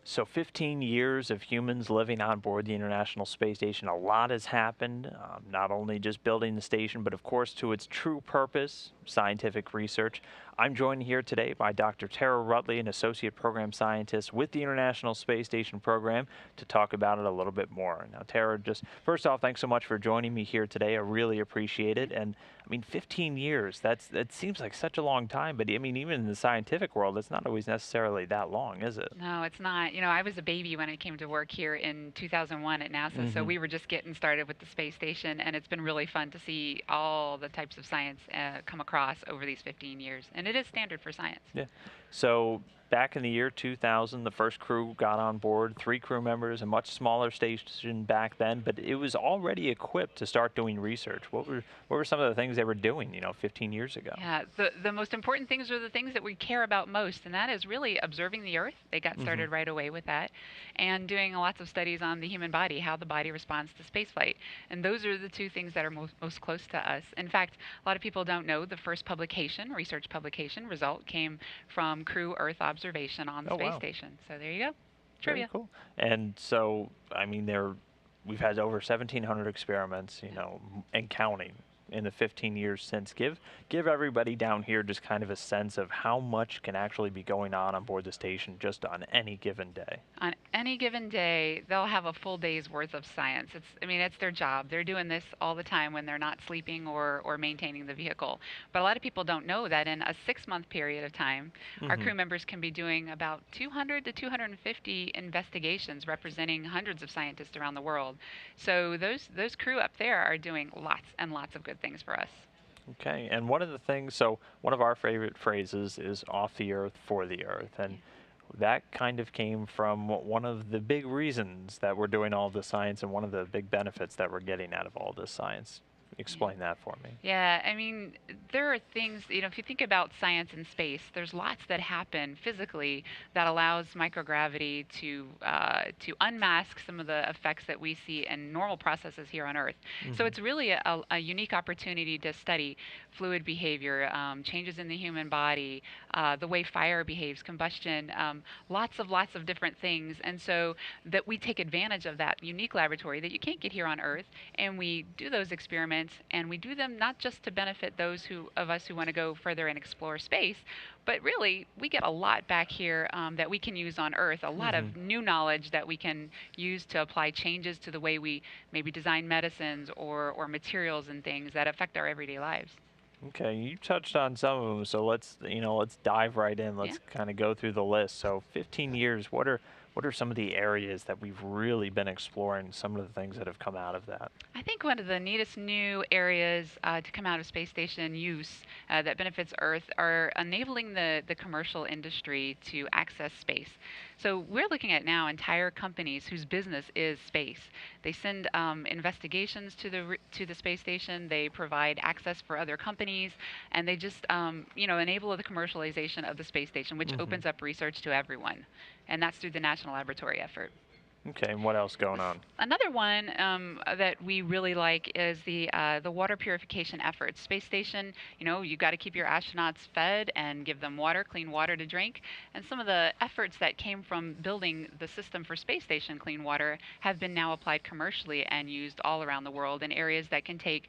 So 15 years of humans living on board the International Space Station. A lot has happened, not only just building the station, but of course to its true purpose, scientific research. I'm joined here today by Dr. Tara Ruttley, an Associate Program Scientist with the International Space Station program, to talk about it a little bit more. Now, Tara, just first off, thanks so much for joining me here today. I really appreciate it. And I mean, 15 years, that seems like such a long time, but I mean, even in the scientific world, it's not always necessarily that long, is it? No, it's not. You know, I was a baby when I came to work here in 2001 at NASA, so Hmm. we were just getting started with the space station, and it's been really fun to see all the types of science come across over these 15 years. And it is standard for science. Yeah. So back in the year 2000, the first crew got on board, 3 crew members, a much smaller station back then, but it was already equipped to start doing research. What were some of the things they were doing, 15 years ago? Yeah, the most important things are the things that we care about most, and that is really observing the Earth. They got Hmm. started right away with that, and doing lots of studies on the human body, how the body responds to spaceflight. And those are the two things that are most close to us. In fact, a lot of people don't know the first publication, research publication result came from crew Earth observation on the Oh, space wow. station. So there you go. Very Trivia. cool. And so, I mean, we've had over 1,700 experiments, and counting in the 15 years since. Give everybody down here just kind of a sense of how much can actually be going on board the station just on any given day. On any given day, they'll have a full day's worth of science. I mean, it's their job. They're doing this all the time when they're not sleeping or maintaining the vehicle. But a lot of people don't know that in a 6-month period of time, our Hmm. crew members can be doing about 200 to 250 investigations representing hundreds of scientists around the world. So those crew up there are doing lots and lots of good things for us. Okay, and one of our favorite phrases is off the earth for the earth. Yeah. And that kind of came from one of the big reasons that we're doing all this science and one of the big benefits that we're getting out of all this science. Yeah. Explain that for me. Yeah, I mean, there are things, if you think about science and space, there's lots that happen physically that allows microgravity to unmask some of the effects that we see in normal processes here on Earth. So Hmm. it's really a unique opportunity to study fluid behavior, changes in the human body, the way fire behaves, combustion, lots of different things. And so that we take advantage of that unique laboratory that you can't get here on Earth, and we do those experiments, and we do them not just to benefit those of us who want to go further and explore space, but really we get a lot back here that we can use on Earth, a lot Hmm. of new knowledge that we can use to apply changes to the way we maybe design medicines or materials and things that affect our everyday lives. Okay, you touched on some of them, so let's dive right in. Yeah. Let's kind of go through the list. So 15 years, what are some of the areas that we've really been exploring, some of the things that have come out of that? I think one of the neatest new areas to come out of space station use that benefits Earth are enabling the commercial industry to access space. So we're looking at now entire companies whose business is space. They send investigations to the space station. They provide access for other companies, and they just enable the commercialization of the space station, which Hmm. opens up research to everyone, and that's through the national laboratory effort. Okay, and what else going on? Another one that we really like is the water purification efforts. Space station, you got to keep your astronauts fed and give them water, clean water to drink. And some of the efforts that came from building the system for space station clean water have been now applied commercially and used all around the world in areas that can take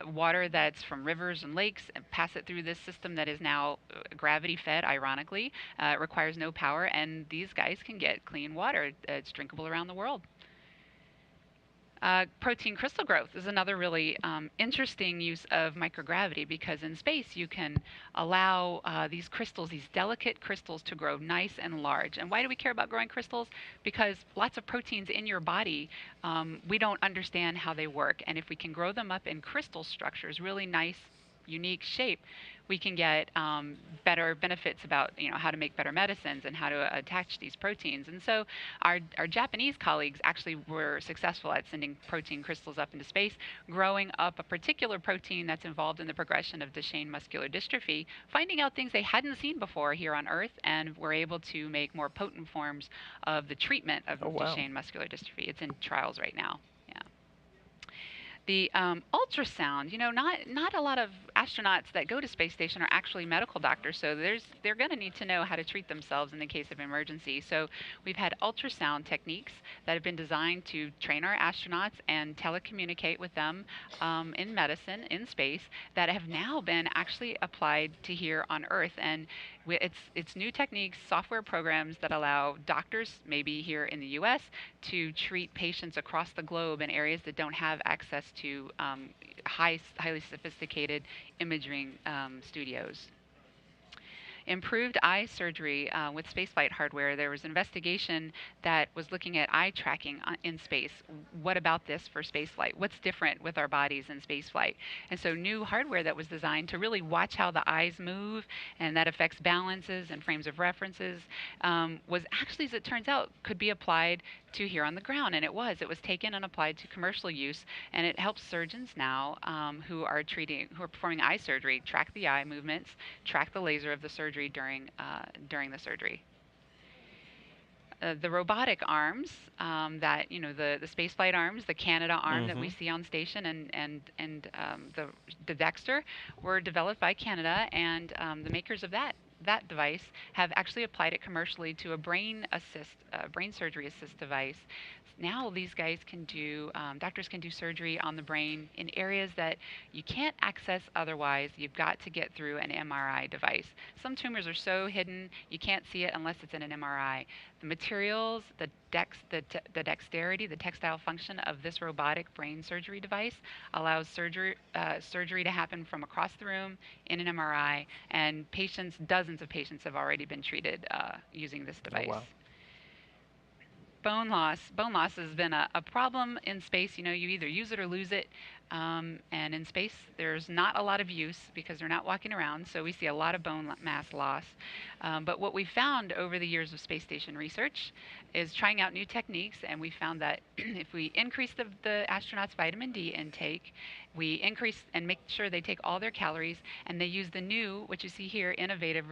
water that's from rivers and lakes and pass it through this system that is now gravity fed. Ironically, it requires no power, and these guys can get clean water. It's drinkable around the world. Protein crystal growth is another really interesting use of microgravity, because in space you can allow these crystals, these delicate crystals, to grow nice and large. And why do we care about growing crystals? Because lots of proteins in your body, we don't understand how they work. And if we can grow them up in crystal structures, really nice, unique shape, we can get better benefits about how to make better medicines and how to attach these proteins. And so our Japanese colleagues actually were successful at sending protein crystals up into space, growing up a particular protein that's involved in the progression of Duchenne muscular dystrophy, finding out things they hadn't seen before here on Earth, and were able to make more potent forms of the treatment of Oh, wow. Duchenne muscular dystrophy. It's in trials right now. Yeah. The ultrasound, not a lot of astronauts that go to space station are actually medical doctors, so they're going to need to know how to treat themselves in the case of emergency. So we've had ultrasound techniques that have been designed to train our astronauts and telecommunicate with them in medicine in space that have now been actually applied to here on Earth. And it's new techniques, software programs that allow doctors, maybe here in the U.S., to treat patients across the globe in areas that don't have access to highly sophisticated imaging studios. Improved eye surgery with spaceflight hardware. There was an investigation that was looking at eye tracking in space. What about this for spaceflight? What's different with our bodies in spaceflight? And so new hardware that was designed to really watch how the eyes move, and that affects balances and frames of references, was actually, as it turns out, could be applied to here on the ground. And it was taken and applied to commercial use, and it helps surgeons now who are performing eye surgery track the eye movements, track the laser of the surgery during the surgery. The robotic arms that the spaceflight arms, the Canada arm that we see on station, the Dexter, were developed by Canada, and the makers of that device have actually applied it commercially to a brain surgery assist device. Now these guys can do, doctors can do surgery on the brain in areas that you can't access otherwise. You've got to get through an MRI device. Some tumors are so hidden you can't see it unless it's in an MRI. The materials, the dexterity, the textile function of this robotic brain surgery device allows surgery to happen from across the room in an MRI, and dozens of patients have already been treated using this device. Oh, wow. Bone loss. Bone loss has been a problem in space. You either use it or lose it. And in space, there's not a lot of use because they're not walking around, so we see a lot of bone mass loss. But what we found over the years of space station research is trying out new techniques, and we found that if we increase the astronauts' vitamin D intake, we increase and make sure they take all their calories, and they use the new, what you see here, innovative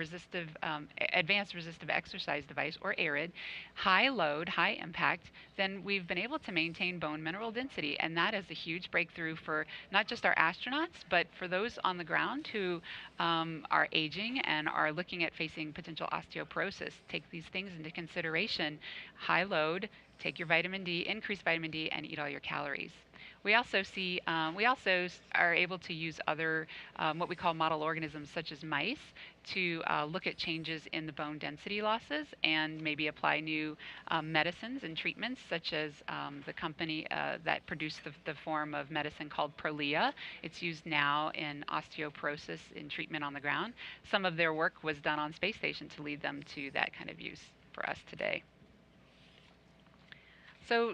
advanced resistive exercise device, or ARID, high load, high impact, then we've been able to maintain bone mineral density. And that is a huge breakthrough for not just our astronauts, but for those on the ground who are aging and are looking at facing potential osteoporosis. Take these things into consideration. High load, take your vitamin D, increase vitamin D, and eat all your calories. We also are able to use other what we call model organisms, such as mice, to look at changes in the bone density losses and maybe apply new medicines and treatments, such as the company that produced the form of medicine called Prolia. It's used now in osteoporosis in treatment on the ground. Some of their work was done on space station to lead them to that kind of use for us today. So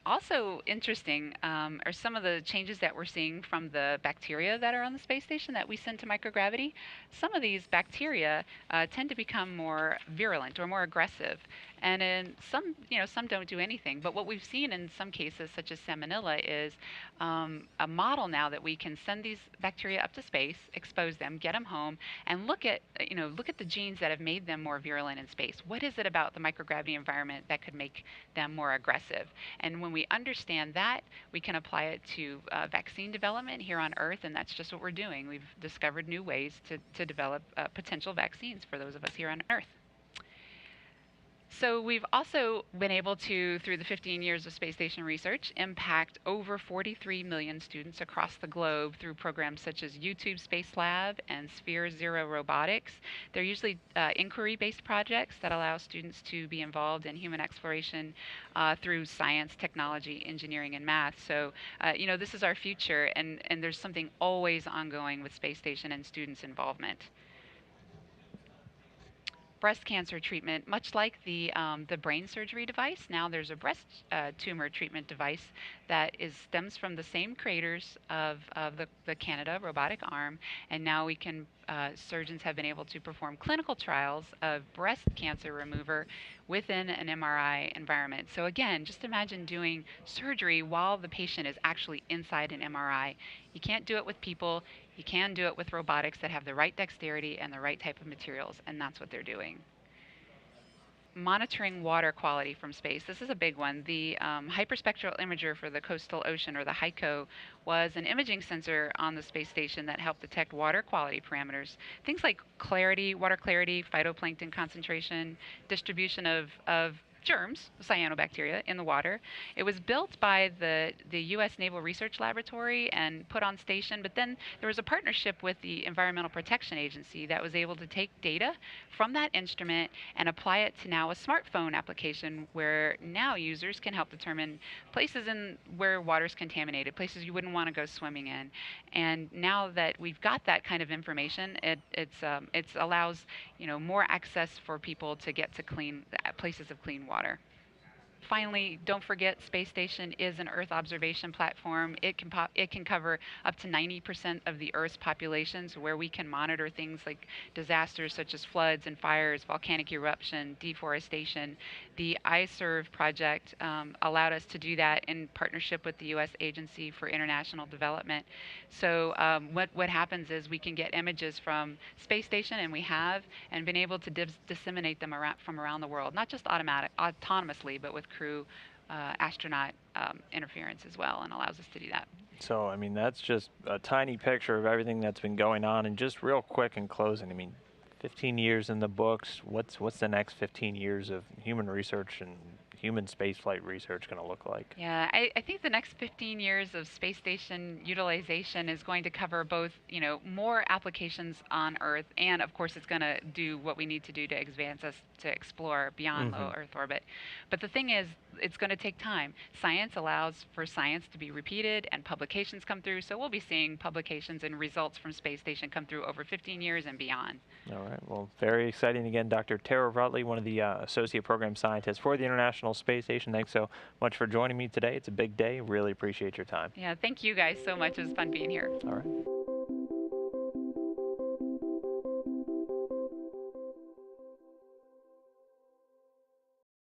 also interesting are some of the changes that we're seeing from the bacteria that are on the space station that we send to microgravity. Some of these bacteria tend to become more virulent or more aggressive. And in some don't do anything. But what we've seen in some cases, such as Salmonella, is a model now that we can send these bacteria up to space, expose them, get them home, and look at the genes that have made them more virulent in space. What is it about the microgravity environment that could make them more aggressive? And when we understand that, we can apply it to vaccine development here on Earth, and that's just what we're doing. We've discovered new ways to develop potential vaccines for those of us here on Earth. So we've also been able to, through the 15 years of space station research, impact over 43 million students across the globe through programs such as YouTube Space Lab and Sphere Zero Robotics. They're usually inquiry-based projects that allow students to be involved in human exploration through science, technology, engineering, and math. So, this is our future, and there's something always ongoing with space station and students' involvement. Breast cancer treatment, much like the brain surgery device. Now there's a breast tumor treatment device that stems from the same creators of the Canada robotic arm, and now surgeons have been able to perform clinical trials of breast cancer remover within an MRI environment. So again, just imagine doing surgery while the patient is actually inside an MRI. You can't do it with people. You can do it with robotics that have the right dexterity and the right type of materials, and that's what they're doing. monitoring water quality from space. This is a big one. The hyperspectral imager for the coastal ocean, or the HICO, was an imaging sensor on the space station that helped detect water quality parameters. Things like clarity, water clarity, phytoplankton concentration, distribution of germs, cyanobacteria, in the water. It was built by the U.S. Naval Research Laboratory and put on station, but then there was a partnership with the Environmental Protection Agency that was able to take data from that instrument and apply it to now a smartphone application where now users can help determine places in where water's contaminated, places you wouldn't want to go swimming in. And now that we've got that kind of information, it allows more access for people to get to clean places of clean water. Finally, don't forget, Space Station is an Earth observation platform. It can cover up to 90% of the Earth's population, so where we can monitor things like disasters such as floods and fires, volcanic eruption, deforestation. The iServe project allowed us to do that in partnership with the U.S. Agency for International Development. So what happens is we can get images from Space Station, and we have, and been able to disseminate them from around the world, not just autonomously, but with crew astronaut interference as well, and allows us to do that. So, I mean, that's just a tiny picture of everything that's been going on. And just real quick in closing, I mean, 15 years in the books. What's the next 15 years of human research and human spaceflight research going to look like? Yeah, I think the next 15 years of space station utilization is going to cover both, more applications on Earth, and of course it's going to do what we need to do to advance us to explore beyond low Earth orbit. But the thing is, it's going to take time. Science allows for science to be repeated and publications come through, so we'll be seeing publications and results from space station come through over 15 years and beyond. All right. Well, very exciting. Again, Dr. Tara Ruttley, one of the Associate Program Scientists for the International Space Station. Thanks so much for joining me today. It's a big day. Really appreciate your time. Yeah, thank you guys so much. It was fun being here. All right.